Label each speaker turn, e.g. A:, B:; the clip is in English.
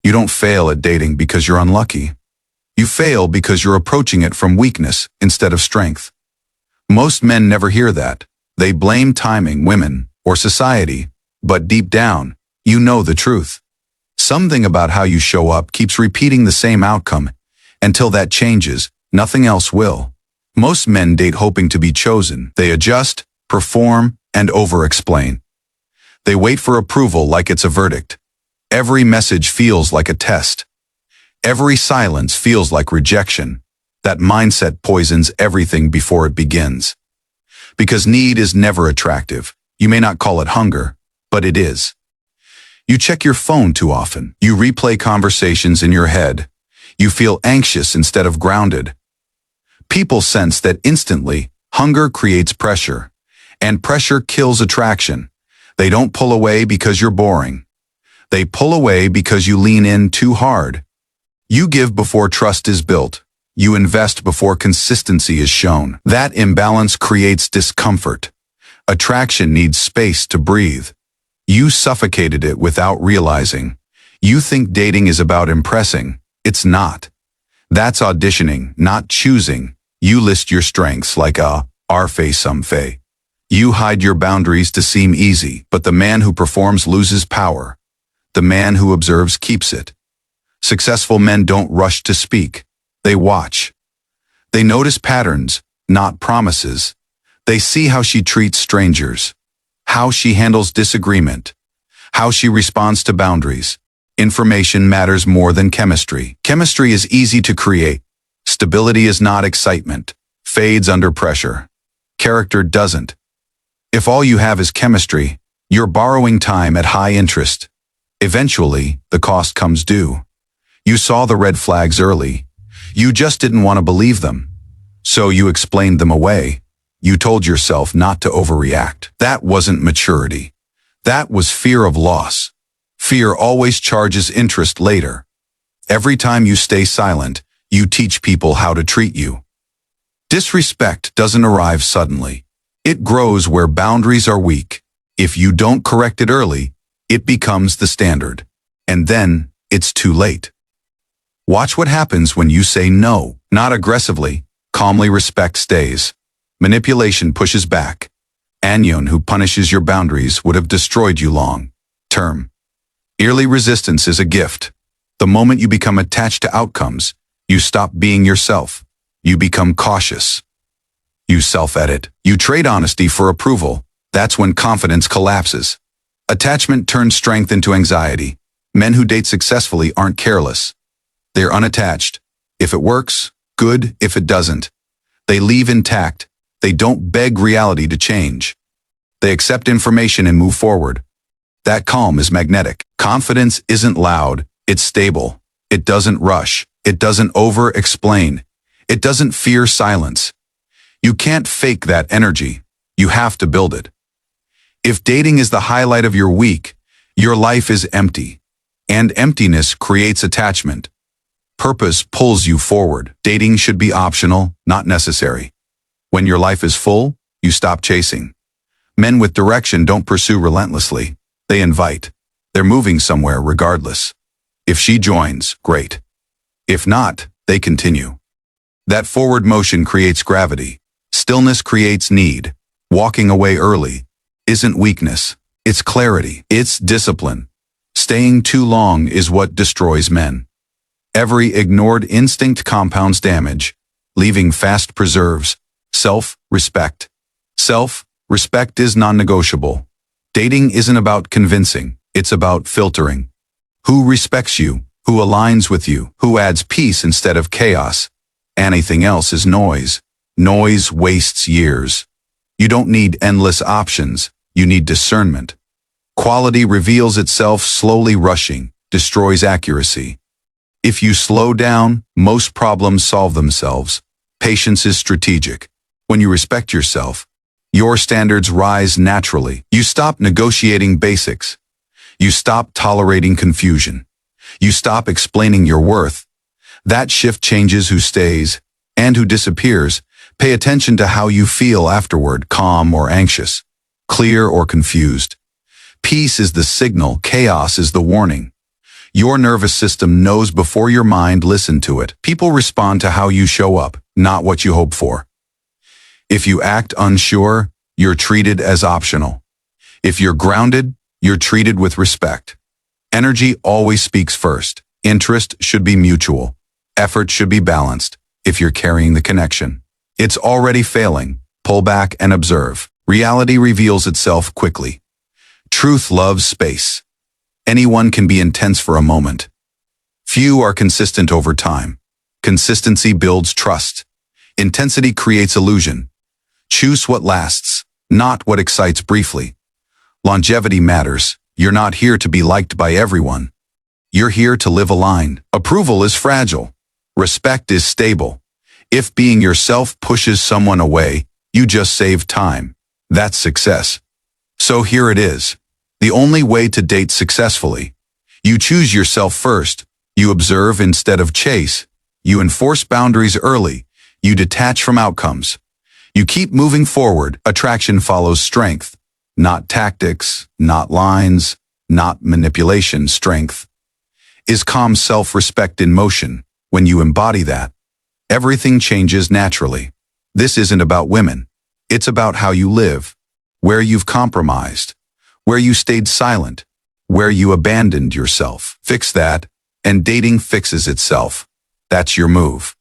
A: You don't fail at dating because you're unlucky. You fail because you're approaching it from weakness instead of strength. Most men never hear that. They blame timing, women, or society, but deep down, you know the truth. Something about how you show up keeps repeating the same outcome. Until that changes, nothing else will. Most men date hoping to be chosen. They adjust, perform, and over-explain. They wait for approval like it's a verdict. Every message feels like a test. Every silence feels like rejection. That mindset poisons everything before it begins. Because need is never attractive. You may not call it hunger, but it is. You check your phone too often. You replay conversations in your head. You feel anxious instead of grounded. People sense that instantly. Hunger creates pressure, and pressure kills attraction. They don't pull away because you're boring. They pull away because you lean in too hard. You give before trust is built. You invest before consistency is shown. That imbalance creates discomfort. Attraction needs space to breathe. You suffocated it without realizing. You think dating is about impressing. It's not. That's auditioning, not choosing. You list your strengths like our face some fay. You hide your boundaries to seem easy, but the man who performs loses power. The man who observes keeps it. Successful men don't rush to speak. They watch. They notice patterns, not promises. They see how she treats strangers, how she handles disagreement, how she responds to boundaries. Information matters more than chemistry. Chemistry is easy to create. Stability is not excitement. Fades under pressure. Character doesn't. If all you have is chemistry, you're borrowing time at high interest. Eventually, the cost comes due. You saw the red flags early. You just didn't want to believe them. So you explained them away. You told yourself not to overreact. That wasn't maturity. That was fear of loss. Fear always charges interest later. Every time you stay silent, you teach people how to treat you. Disrespect doesn't arrive suddenly. It grows where boundaries are weak. If you don't correct it early, it becomes the standard. And then, it's too late. Watch what happens when you say no, not aggressively. Calmly. Respect stays. Manipulation pushes back. Anyone who punishes your boundaries would have destroyed you long term. Early resistance is a gift. The moment you become attached to outcomes, you stop being yourself. You become cautious. You self-edit. You trade honesty for approval. That's when confidence collapses. Attachment turns strength into anxiety. Men who date successfully aren't careless. They're unattached. If it works, good. If it doesn't, they leave intact. They don't beg reality to change. They accept information and move forward. That calm is magnetic. Confidence isn't loud. It's stable. It doesn't rush. It doesn't over-explain. It doesn't fear silence. You can't fake that energy. You have to build it. If dating is the highlight of your week, your life is empty. And emptiness creates attachment. Purpose pulls you forward. Dating should be optional, not necessary. When your life is full, you stop chasing. Men with direction don't pursue relentlessly. They invite. They're moving somewhere regardless. If she joins, great. If not, they continue. That forward motion creates gravity. Stillness creates need. Walking away early isn't weakness. It's clarity. It's discipline. Staying too long is what destroys men. Every ignored instinct compounds damage, leaving fast preserves. Self-respect. Self-respect is non-negotiable. Dating isn't about convincing. It's about filtering. Who respects you? Who aligns with you? Who adds peace instead of chaos? Anything else is noise. Noise wastes years. You don't need endless options. You need discernment. Quality reveals itself slowly. Rushing destroys accuracy. If you slow down, most problems solve themselves. Patience is strategic. When you respect yourself, your standards rise naturally. You stop negotiating basics. You stop tolerating confusion. You stop explaining your worth. That shift changes who stays and who disappears. Pay attention to how you feel afterward, calm or anxious, clear or confused. Peace is the signal, chaos is the warning. Your nervous system knows before your mind listened to it. People respond to how you show up, not what you hope for. If you act unsure, you're treated as optional. If you're grounded, you're treated with respect. Energy always speaks first. Interest should be mutual. Effort should be balanced. If you're carrying the connection, it's already failing. Pull back and observe. Reality reveals itself quickly. Truth loves space. Anyone can be intense for a moment. Few are consistent over time. Consistency builds trust. Intensity creates illusion. Choose what lasts, not what excites briefly. Longevity matters. You're not here to be liked by everyone. You're here to live aligned. Approval is fragile. Respect is stable. If being yourself pushes someone away, you just save time. That's success. So here it is. The only way to date successfully. You choose yourself first. You observe instead of chase. You enforce boundaries early. You detach from outcomes. You keep moving forward. Attraction follows strength. Not tactics, not lines, not manipulation. Strength is calm self-respect in motion. When you embody that, everything changes naturally. This isn't about women. It's about how you live, where you've compromised, where you stayed silent, where you abandoned yourself. Fix that, and dating fixes itself. That's your move.